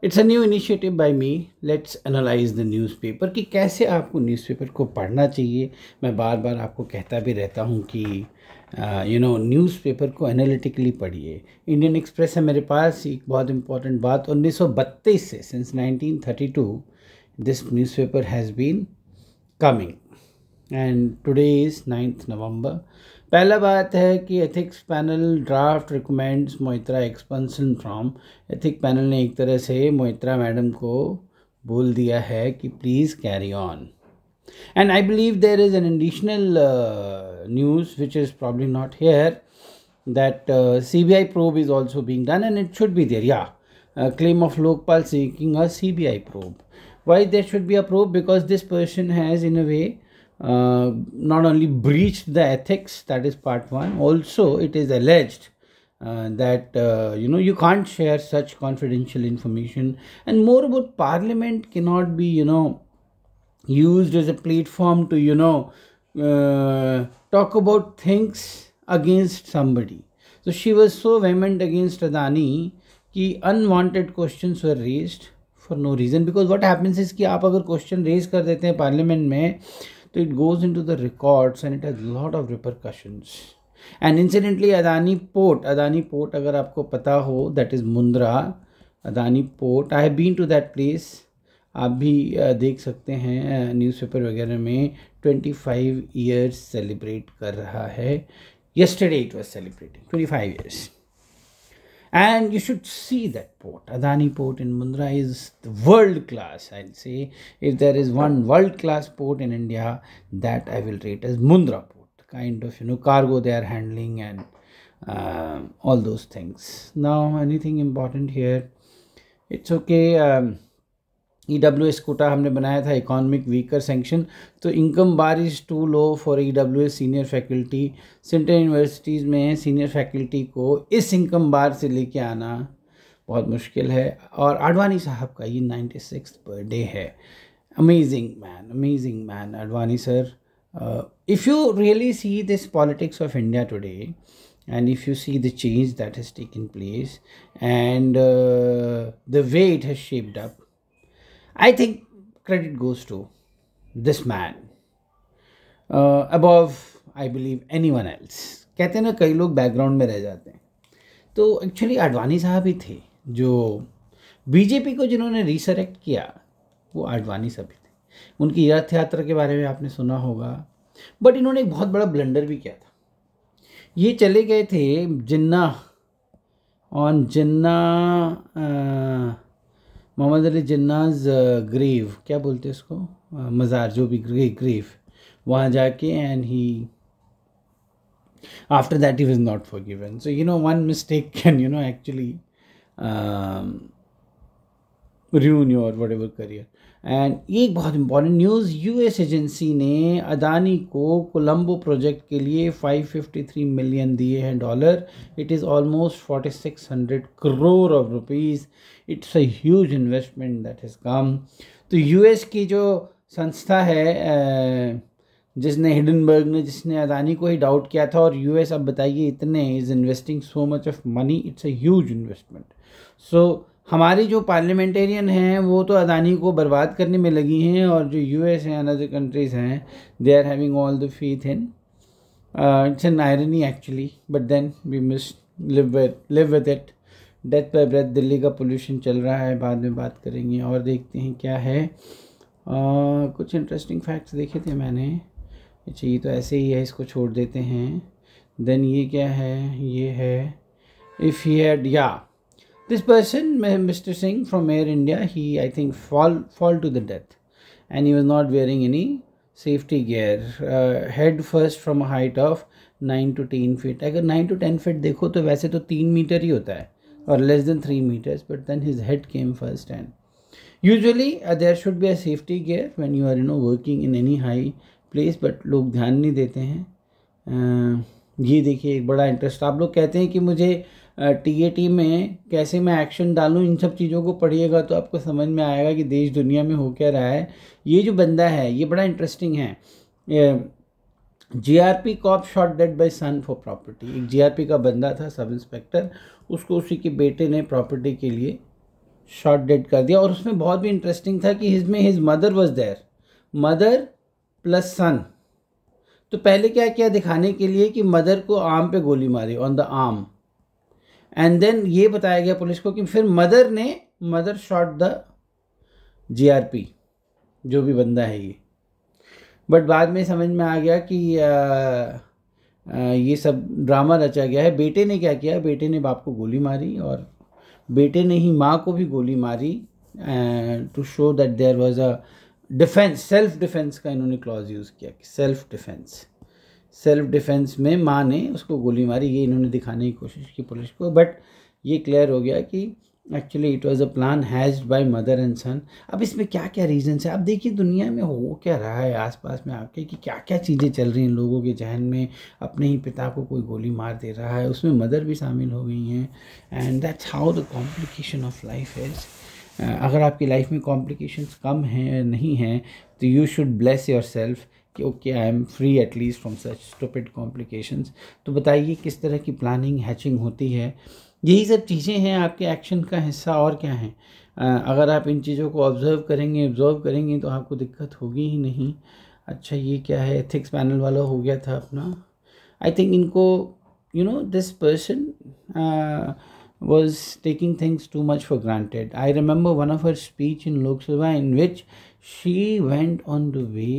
It's a new initiative by me, let's analyse the newspaper कि कैसे आपको newspaper को पढ़ना चाहिए। मैं बार बार आपको कहता भी रहता हूँ कि न्यूज़पेपर को एनालिटिकली पढ़िए। इंडियन एक्सप्रेस है मेरे पास, एक बहुत इंपॉर्टेंट बात, 1932 से, since 1932 this newspaper has been coming and today is 9th November. पहला बात है कि ethics panel draft recommends Moitra expulsion from. Ethic panel ने एक तरह से मोइत्रा मैडम को बोल दिया है कि please carry on. And I believe there is an additional news which is probably not here, that CBI probe is also being done, and it should be there. Yeah, claim of Lokpal seeking a CBI probe. Why there should be a probe? Because this person has, in a way, not only breached the ethics, that is part one. Also, it is alleged that you can't share such confidential information, and more about Parliament cannot be used as a platform to talk about things against somebody. So she was so vehement against Adani कि unwanted questions were raised for no reason. Because what happens is कि आप अगर question raise कर देते हैं parliament में तो it goes into the records and it has a lot of repercussions. And incidentally Adani Port अगर आपको पता हो, that is Mundra, Adani Port, I have been to that place. आप भी देख सकते हैं न्यूज़पेपर वगैरह में 25 years सेलिब्रेट कर रहा है. Yesterday it was celebrating 25 years. And you should see that port. Adani Port in Mundra is the world class. I'll say if there is one world class port in India, that I will rate as Mundra Port. The kind of cargo they are handling and all those things. Now anything important here? It's okay. EWS Kota हमने बनाया था, economic weaker section, तो income bar is too low for EWS senior faculty. Central universities में senior faculty को इस income बार से लेके आना बहुत मुश्किल है. और आडवाणी साहब का ये 96th बर्थडे है. Amazing man Advani sir. If you really see this politics of India today, and if you see the change that has taken place and the way it has shaped up, I think credit goes to this man above, I believe, anyone else. कहते हैं ना कई लोग background में रह जाते हैं, तो एक्चुअली आडवाणी साहब ही थे जो बीजेपी को जिन्होंने रिसरेक्ट किया, वो आडवाणी साहब ही थे. उनकी रथ यात्रा के बारे में आपने सुना होगा, बट इन्होंने एक बहुत बड़ा ब्लंडर भी किया था. ये चले गए थे जिन्ना मोहम्मद अली जिन्नाज ग्रेव, क्या बोलते हैं उसको, मज़ार, जो भी ग्रेव, वहाँ जाके and he after that he was not forgiven. So one mistake can actually ruin your whatever career. And ये एक बहुत इंपॉर्टेंट न्यूज़, यूएस एजेंसी ने अदानी को कोलंबो प्रोजेक्ट के लिए 553 मिलियन दिए हैं dollar. It is almost 4600 crore of rupees. It's a huge investment that has come. तो यूएस की जो संस्था है जिसने हिडनबर्ग ने, जिसने अदानी को ही डाउट किया था, और यूएस अब बताइए इतने is investing so much of money, it's a huge investment. So हमारी जो पार्लियामेंटेरियन हैं वो तो अदानी को बर्बाद करने में लगी हैं, और जो यूएस हैं, अनदर कंट्रीज़ हैं, they are having all the faith in. It's an irony actually, but then we must live with it. Death by breath, Delhi का पोल्यूशन चल रहा है, बाद में बात करेंगे. और देखते हैं क्या है. कुछ इंटरेस्टिंग फैक्ट्स देखे थे मैंने. अच्छा, ये तो ऐसे ही है, इसको छोड़ देते हैं. देन ये क्या है, ये है इफ़ ही हैड, या this person, Mr. Singh from Air India, he I think fall to the death, and he was not wearing any safety gear. Head first from a height of 9 to 10 feet. अगर 9 to 10 feet देखो तो वैसे तो 3 metre ही होता है, और less than 3 meters, but then his head came first. And usually there should be a safety gear when you are working in any high place, but लोग ध्यान नहीं देते हैं. ये देखिए एक बड़ा इंटरेस्ट. आप लोग कहते हैं कि मुझे टीएटी में कैसे मैं एक्शन डालूं, इन सब चीज़ों को पढ़िएगा तो आपको समझ में आएगा कि देश दुनिया में हो क्या रहा है. ये जो बंदा है ये बड़ा इंटरेस्टिंग है. GRP cop shot dead by son for property. एक जीआरपी का बंदा था, सब इंस्पेक्टर, उसको उसी के बेटे ने प्रॉपर्टी के लिए शॉट डेड कर दिया। और उसमें बहुत भी इंटरेस्टिंग था कि his mother was there, mother plus son. तो पहले क्या किया दिखाने के लिए कि मदर को आर्म पे गोली मारी, on the arm, and then ये बताया गया पुलिस को कि फिर मदर शॉट द जीआरपी, जो भी बंदा है ये। बट बाद में समझ में आ गया कि ये सब ड्रामा रचा गया है। बेटे ने क्या किया, बेटे ने बाप को गोली मारी और बेटे ने ही माँ को भी गोली मारी, to show that there was a defence, self defence का इन्होंने क्लॉज यूज़ किया कि सेल्फ डिफेंस में माँ ने उसको गोली मारी। ये इन्होंने दिखाने की कोशिश की पुलिस को, बट ये क्लियर हो गया कि actually it was a plan hatched by mother and son. अब इसमें क्या क्या रीजंस है, आप देखिए दुनिया में हो क्या रहा है आसपास में आपके, कि क्या क्या चीज़ें चल रही हैं लोगों के जहन में। अपने ही पिता को कोई गोली मार दे रहा है, उसमें मदर भी शामिल हो गई हैं, and that's how the complication of life is. अगर आपकी लाइफ में कॉम्प्लिकेशंस कम हैं, नहीं हैं, तो you should bless yourself कि okay I am free at least from such stupid complications. तो बताइए किस तरह की प्लानिंग, हैचिंग होती है। यही सब चीज़ें हैं आपके एक्शन का हिस्सा, और क्या है। अगर आप इन चीज़ों को ऑब्जर्व करेंगे तो आपको दिक्कत होगी ही नहीं। अच्छा ये क्या है, एथिक्स पैनल वाला हो गया था अपना। आई थिंक इनको this person was taking things too much for granted. I remember one of her speech in Lok Sabha in which she went on the way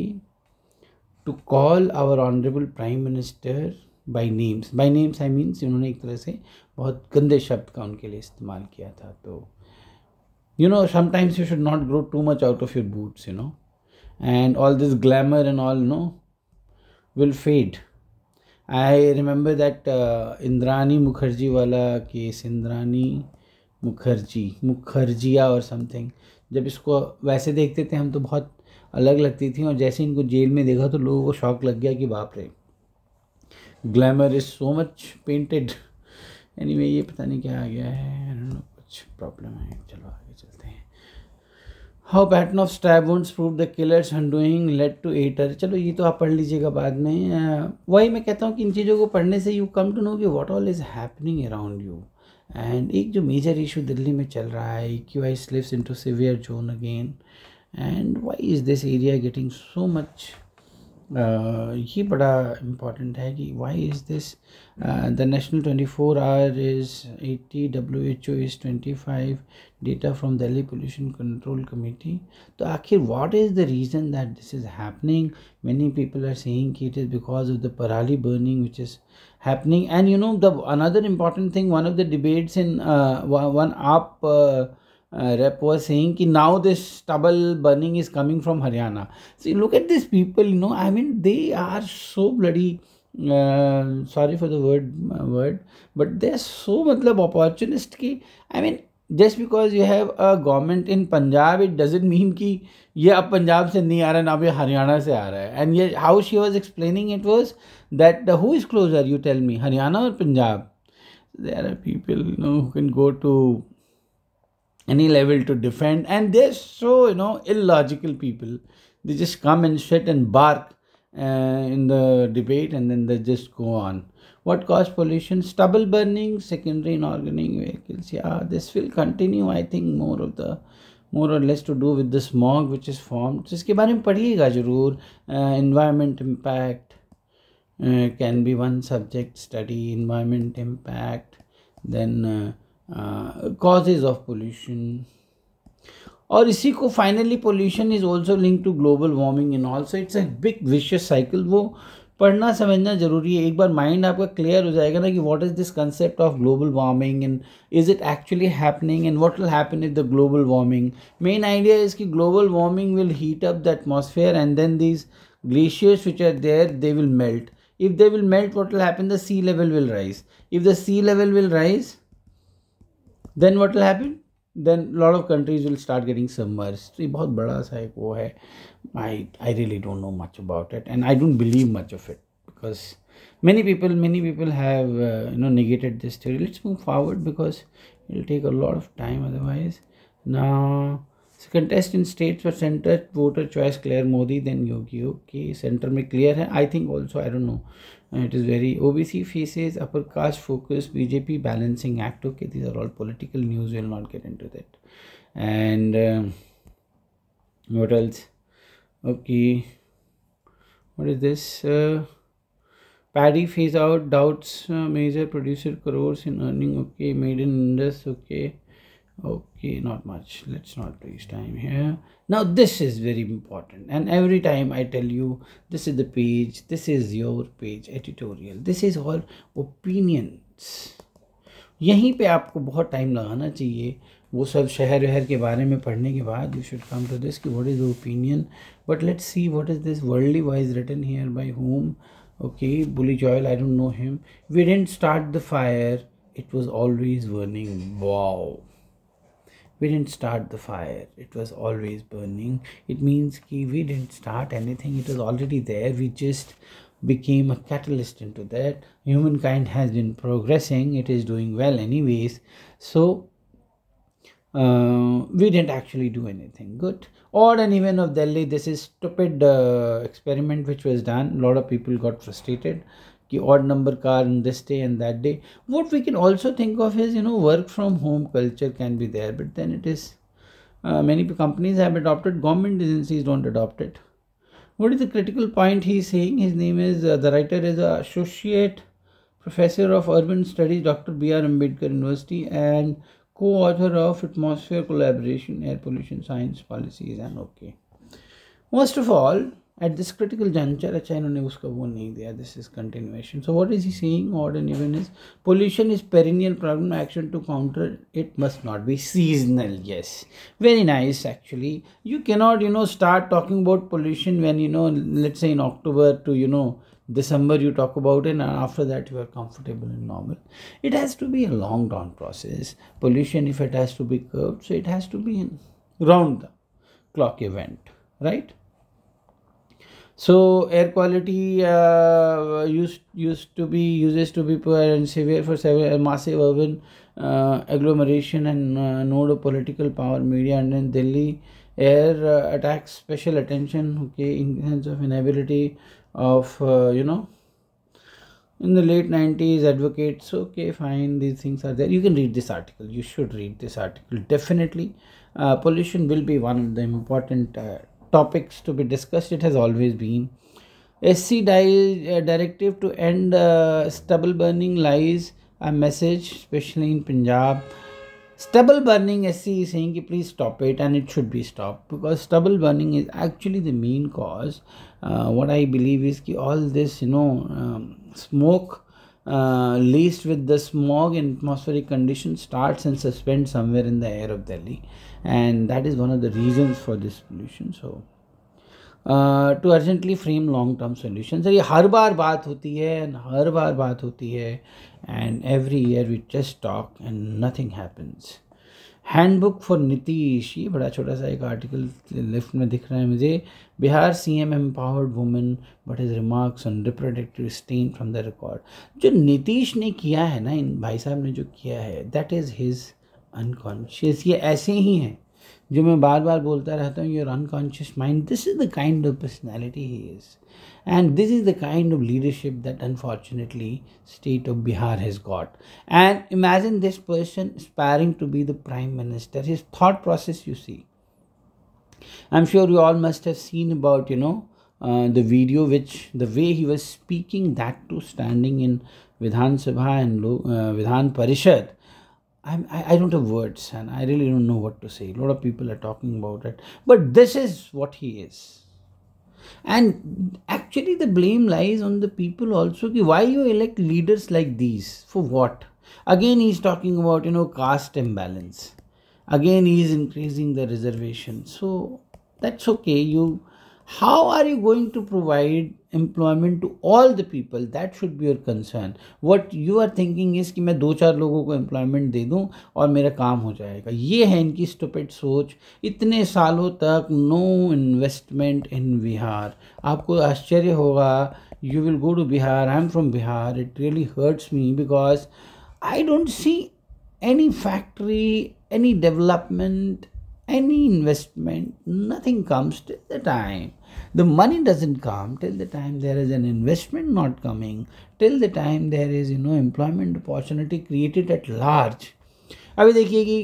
to call our honorable Prime Minister by names. By names I mean उन्होंने एक तरह से बहुत गंदे शब्द का उनके लिए इस्तेमाल किया था। तो sometimes you should not grow too much out of your boots, and all this glamour and all will fade. I remember that Indrani Mukherjee वाला केस, इंद्रानी मुखर्जिया और समथिंग। जब इसको वैसे देखते थे हम तो बहुत अलग लगती थी, और जैसे इनको जेल में देखा तो लोगों को शौक लग गया कि बाप रे, glamour is so much painted. Anyway ये पता नहीं क्या आ गया है, कुछ प्रॉब्लम है, चलो आगे चलते हैं। How pattern of stab wounds prove the killer's undoing led to एटर। चलो ये तो आप पढ़ लीजिएगा बाद में। वही मैं कहता हूँ कि इन चीज़ों को पढ़ने से यू कम टू नो कि what all is happening around you. And एक जो मेजर इशू दिल्ली में चल रहा है, EQI slips into severe zone again, and why is this area getting so much, ये बड़ा इम्पॉर्टेंट है कि why is this. The national 24 hour is 80, WHO is 25, data from Delhi pollution control committee. तो आखिर what is the reason that this is happening. Many people are saying कि it is because of the parali burning which is happening. And the another important thing, one of the debates in one up rep was saying ki now this stubble burning is coming from Haryana. See, look at these people, I mean they are so bloody sorry for the word, but they're so matlab opportunist ki, I mean just because you have a government in Punjab, it doesn't mean कि ये अब पंजाब से नहीं आ रहा है, ना भी हरियाणा से आ रहा है। एंड ये how she was explaining it was that who is closer, you tell me, Haryana और Punjab. There are people who can go to any level to defend, and they're so illogical people. They just come and sit and bark in the debate, and then they just go on. What caused pollution? Stubble burning, secondary inorganic vehicles. Yeah, this will continue. I think more or less to do with the smog which is formed. जिसके बारे में पढ़िएगा जरूर। Environment impact can be one subject study. Environment impact, then causes of pollution, और इसी को finally pollution is also link to global warming and also it's a big vicious cycle. वो पढ़ना समझना जरूरी है। एक बार माइंड आपका क्लियर हो जाएगा ना कि what is this concept of global warming and is it actually happening and what will happen if the global warming. Main idea is कि global warming will heat up the atmosphere and then these glaciers which are there, they will melt. If they will melt, what will happen? The sea level will rise. If the sea level will rise, then what will happen? Then a lot of countries will start getting submerged. So ये बहुत बड़ा सा एक वो है। I really don't know much about it, and I don't believe much of it because many people have negated this theory. Let's move forward because it will take a lot of time otherwise. Now contest in states for center voter choice clear Modi then Yogi. Okay, center में clear है. I think also, I don't know. It is very OBC faces upper caste focus BJP balancing act. Okay, these are all political news. We'll not get into that. And what else? Okay, what is this? Paddy phase out doubts major producer crores in earning. Okay, made in Indus. Okay, not much. Let's not waste time here. Now this is very important, and every time I tell you, this is the page, this is your page, editorial, this is all opinions. यहीं पे आपको बहुत time लगाना चाहिए. वो सब शहर वहर के बारे में पढ़ने के बाद you should come to this कि what is the opinion. But let's see what is this worldly wise written here by whom. Okay, Bully Joel, I don't know him. We didn't start the fire, it was always burning. Wow. We didn't start the fire, it was always burning. It means that we didn't start anything, it was already there. We just became a catalyst into that. Humankind has been progressing, it is doing well anyways. So we didn't actually do anything good. Odd and even of Delhi, this is stupid experiment which was done. A lot of people got frustrated. Odd number car on this day and that day. What we can also think of is, work from home culture can be there, but then it is many companies have adopted, government agencies don't adopt it. What is the critical point he is saying? His name is, the writer is Associate Professor of Urban Studies, Dr. B.R. Ambedkar University, and co-author of Atmosphere Collaboration, Air Pollution Science Policies. And okay, most of all, at this critical juncture, this is continuation. So what is he saying? Odd and even is pollution is perennial problem. Action to counter it must not be seasonal. Yes, very nice. Actually, you cannot start talking about pollution when let's say in October to December you talk about it, and after that you are comfortable and normal. It has to be a long drawn process. Pollution, if it has to be curbed, so it has to be round the clock event, right? So air quality uses to be poor and severe for massive urban agglomeration and node of political power, media, and then Delhi air attacks special attention. Okay, in sense of inability of in the late 90s advocates. Okay, fine, these things are there. You can read this article. You should read this article definitely. Pollution will be one of the important topics to be discussed. It has always been. SC directive to end stubble burning lies a message, especially in Punjab. Stubble burning, SC is saying ki please stop it, and it should be stopped, because stubble burning is actually the main cause. What I believe is ki all this smoke laced with the smog and atmospheric conditions starts and suspends somewhere in the air of Delhi, and that is one of the reasons for this pollution. So to urgently frame long term solutions. ये हर बार बात होती है and every year we just talk and nothing happens. Handbook for Nitish, ये बड़ा छोटा सा एक article lift में दिख रहा है मुझे. Bihar CM empowered women but his remarks on reproductive stain from the record. जो नीतीश ने किया है ना, इन भाई साहब ने जो किया है, दैट इज़ हिज अनकॉन्शियस. ये ऐसे ही हैं जो मैं बार बार बोलता रहता हूँ, your unconscious mind. This is the kind of personality he is, and this is the kind of leadership that unfortunately state of Bihar has got. And imagine this person aspiring to be the prime minister. His thought process, you see, I'm sure you all must have seen about the video, which the way he was speaking, that too standing in Vidhan Sabha and Vidhan Parishad. I don't have words, and I really don't know what to say. A lot of people are talking about it, but this is what he is. And actually the blame lies on the people also. Why you elect leaders like these? For what? Again he's talking about caste imbalance. Again he is increasing the reservation. So that's okay. How are you going to provide employment to all the people? That should be your concern. What you are thinking is कि मैं 2-4 लोगों को employment दे दूं और मेरा काम हो जाएगा. ये है इनकी stupid सोच. इतने सालों तक no investment in Bihar. आपको आश्चर्य होगा. You will go to Bihar. I am from Bihar. It really hurts me because I don't see any factory, any development, any investment, nothing comes till the time. The money doesn't come till the time there is an investment not coming, till the time there is employment opportunity created at large. अभी देखिए कि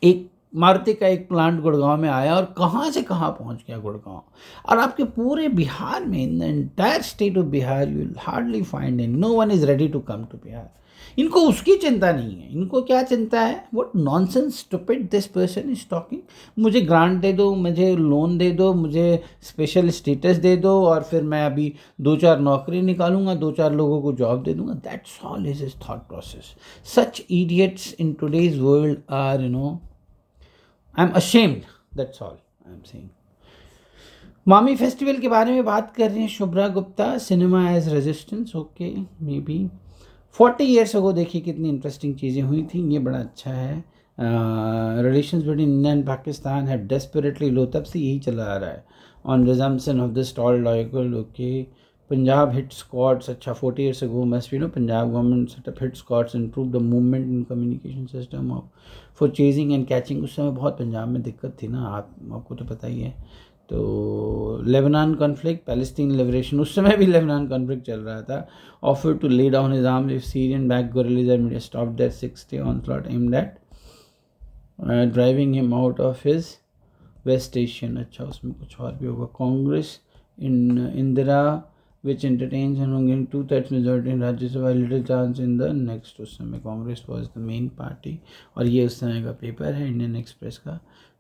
एक मारुति का एक plant Gurgaon में आया और कहाँ से कहाँ पहुँच गया गुड़गांव, और आपके पूरे बिहार में, in the entire state of Bihar, you will hardly find and no one is ready to come to Bihar. इनको उसकी चिंता नहीं है. इनको क्या चिंता है? What nonsense stupid this person is talking. मुझे ग्रांट दे दो, मुझे लोन दे दो, मुझे स्पेशल स्टेटस दे दो, और फिर मैं अभी 2-4 नौकरी निकालूंगा, 2-4 लोगों को जॉब दे दूंगा. That's all is his thought process. Such idiots in today's world are I am ashamed. That's all I am saying. MAMI festival के बारे में बात कर रहे हैं Shubhra Gupta. Cinema as resistance. Okay, maybe 40 years ago देखिए कितनी इंटरेस्टिंग चीज़ें हुई थी. ये बड़ा अच्छा है. Relations between India and Pakistan है डेस्परेटली लो, तब से यही चला आ रहा है. On resumption of the stall लॉयकल. Okay, Punjab hit squads. अच्छा, 40 years ago must Punjab government set up hit squads, improve the movement in communication system of for chasing and catching. उस समय बहुत पंजाब में दिक्कत थी ना, आपको तो पता ही है. तो लेबनान कॉन्फ्लिक्ट, पैलेस्टीन लिबरेशन, उस समय भी लेबनान कॉन्फ्लिक्ट चल रहा था. Offer to lay down his arms if Syrian back guerrillas are stop that 6-day onslaught aimed at driving him out of his west station. अच्छा, उसमें कुछ और भी होगा. कांग्रेस इन Indira which entertains and 2/3 majority in Rajya Sabha, little chance in the next. उस समय Congress was the main party. और ये उस समय का पेपर है इंडियन एक्सप्रेस का,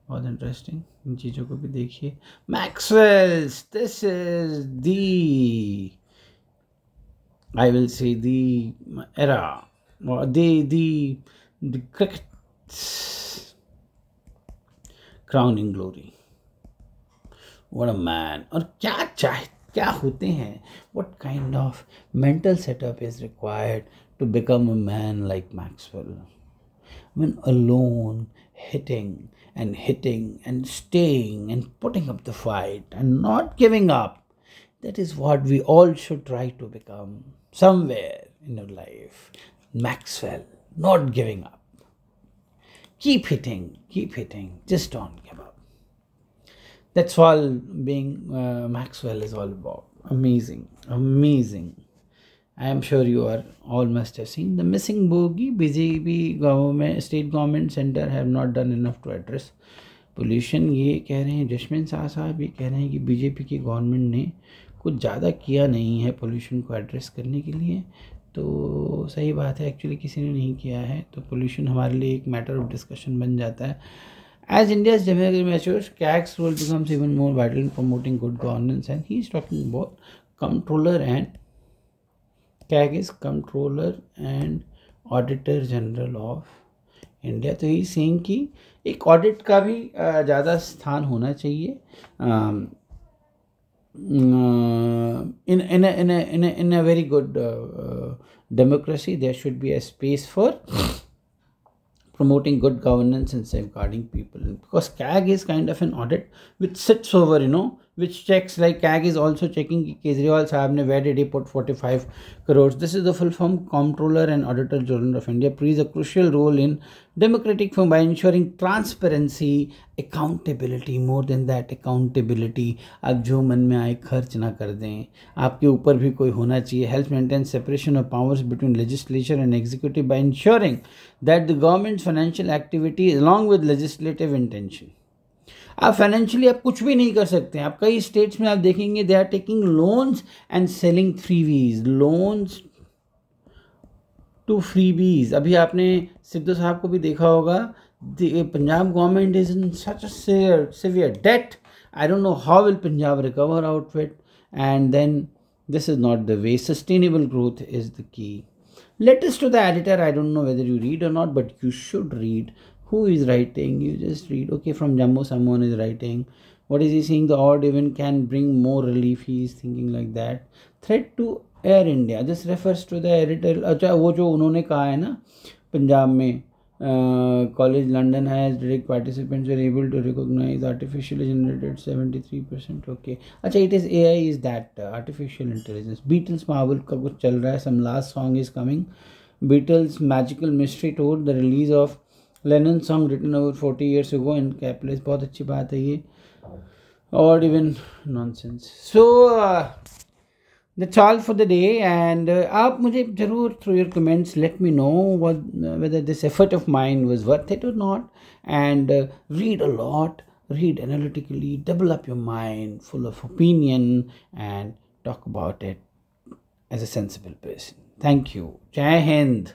बहुत इंटरेस्टिंग. इन चीज़ों को भी देखिए. Maxwell's, this is the, I will say the era, the cricket crowning glory. What a man. और क्या होते हैं, what kind of mental setup is required to become a man like Maxwell? When alone, hitting and staying and putting up the fight and not giving up. That is what we all should try to become somewhere in your life. Maxwell, not giving up. Keep hitting, just don't give up. That's all being Maxwell is all about. Amazing. I am sure you all must have seen the missing bogey. BJP government, state government, center have not done enough to address pollution. ये कह रहे हैं जशमिन साहब, ये कह रहे हैं कि बीजेपी की गवर्नमेंट ने कुछ ज़्यादा किया नहीं है पोल्यूशन को एड्रेस करने के लिए. तो सही बात है, एक्चुअली किसी ने नहीं किया है. तो पोल्यूशन हमारे लिए एक मैटर ऑफ डिस्कशन बन जाता है. As India's democracy matures, CAG's role becomes even more vital in promoting good governance, and he is talking about controller, and CAG is Controller and Auditor General of India. तो he is saying कि एक audit का भी ज़्यादा स्थान होना चाहिए. In a very good democracy, there should be a space for promoting good governance and safeguarding people, because CAG is kind of an audit which sits over, which checks, like CAG is also checking Kejriwal sahab ne, where did he put 45 crores. This is the full form. Comptroller and Auditor General of India plays a crucial role in democratic form by ensuring transparency, accountability. More than that, accountability. आप जो मन में आए खर्च ना कर दें, आपके ऊपर भी कोई होना चाहिए. Helps maintain separation of powers between legislature and executive by ensuring that the government's financial activity along with legislative intention. आप फाइनेंशियली आप कुछ भी नहीं कर सकते हैं. आप कई स्टेट्स में आप देखेंगे they are taking loans and selling freebies, loans to freebies. अभी आपने सिद्धू साहब को भी देखा होगा. Punjab government is in such a severe debt. I don't know how will Punjab recover out of it. And then this is not the way. Sustainable growth is the key. Letters to the editor. I don't know whether you read or not, but you should read. Who is writing? You just read. Okay, from Jammu someone is writing. What is he saying? The odd event can bring more relief. He is thinking like that. Threat to Air India. This refers to the editor. अच्छा, वो जो उन्होंने कहा है ना पंजाब में, college London has direct participants were able to recognize artificially generated 73%. Okay, अच्छा, it is AI, is that artificial intelligence. Beatles Marvel का कुछ चल रहा है. Some last song is coming. Beatles Magical Mystery Tour. The release of Lennon song written over 40 years ago in कैपलेस, बहुत अच्छी बात है ये, और even nonsense. So that's all for the day, and आप मुझे ज़रूर through your comments let me know whether this effort of mine was worth it or not, and read a lot, read analytically, develop your mind full of opinion, and talk about it as a sensible person. Thank you. Jai Hind.